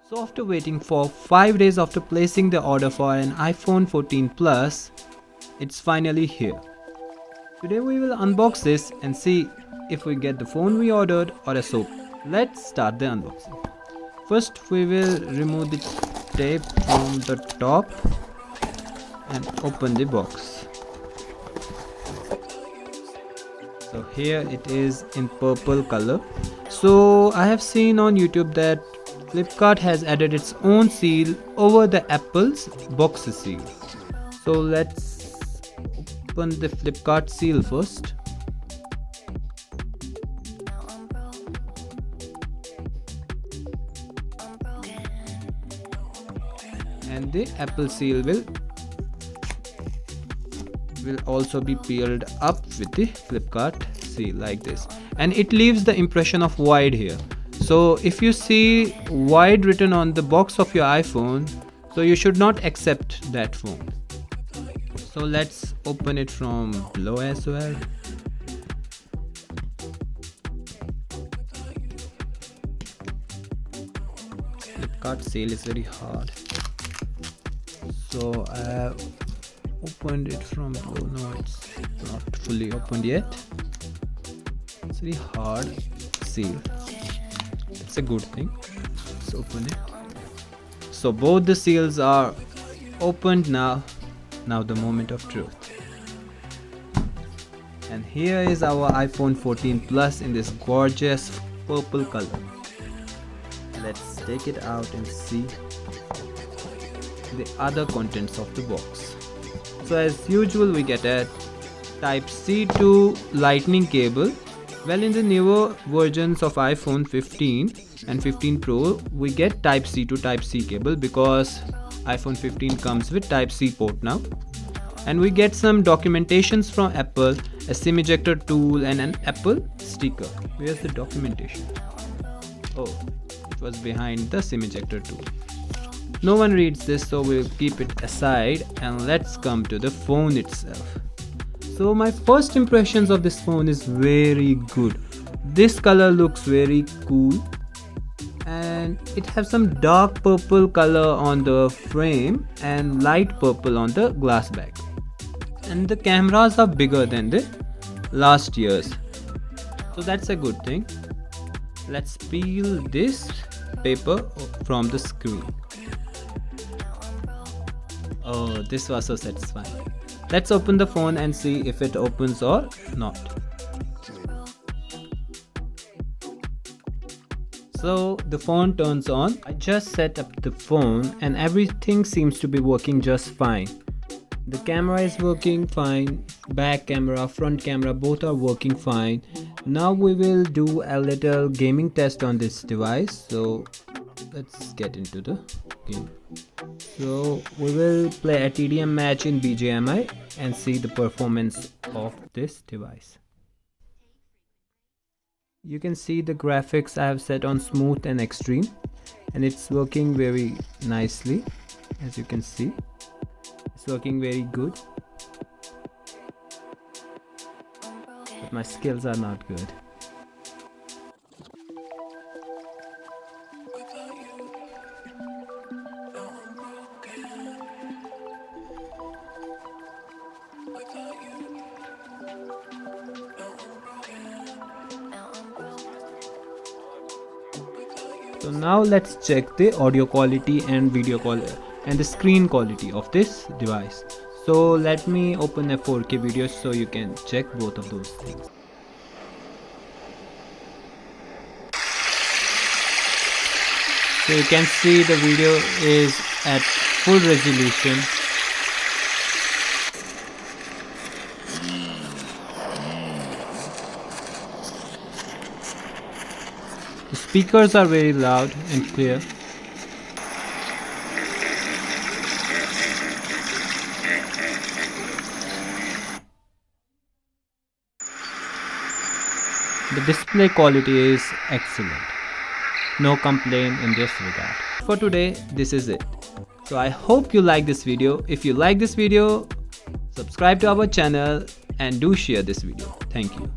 So after waiting for 5 days after placing the order for an iPhone 14 Plus, it's finally here. Today we will unbox this and see if we get the phone we ordered or a soap. Let's start the unboxing. First we will remove the tape from the top and open the box. So here it is in purple color. So I have seen on YouTube that FlipKart has added its own seal over the Apple's box seal. So let's open the FlipKart seal first. And the Apple seal will also be peeled up with the FlipKart seal like this, and it leaves the impression of wide here. So if you see wide written on the box of your iPhone, so you should not accept that phone. So let's open it from below as well. FlipKart seal is very hard. So I have opened it from below. No, it's not fully opened yet. It's very hard seal. It's a good thing. Let's open it. So both the seals are opened now. Now the moment of truth. And here is our iPhone 14 Plus in this gorgeous purple color. Let's take it out and see the other contents of the box. So as usual we get a Type-C to Lightning cable. Well, in the newer versions of iPhone 15 and 15 Pro we get Type-C to Type-C cable because iPhone 15 comes with Type-C port now. And we get some documentations from Apple, a SIM ejector tool and an Apple sticker. Where's the documentation? Oh, it was behind the SIM ejector tool. No one reads this, so we'll keep it aside and let's come to the phone itself. So my first impressions of this phone is very good. This color looks very cool and it has some dark purple color on the frame and light purple on the glass back. And the cameras are bigger than the last year's. So that's a good thing. Let's peel this paper from the screen. Oh, this was so satisfying. Let's open the phone and see if it opens or not. So the phone turns on. I just set up the phone and everything seems to be working just fine. The camera is working fine. Back camera, front camera, both are working fine. Now we will do a little gaming test on this device. So let's get into the game. So we will play a TDM match in BGMI and see the performance of this device. You can see the graphics I have set on smooth and extreme and it's working very nicely. As you can see, it's working very good, but my skills are not good. So now let's check the audio quality and video quality and the screen quality of this device. So let me open a 4K video so you can check both of those things. So you can see the video is at full resolution. The speakers are very loud and clear. The display quality is excellent. No complaint in this regard. For today, this is it. So I hope you like this video. If you like this video, subscribe to our channel and do share this video. Thank you.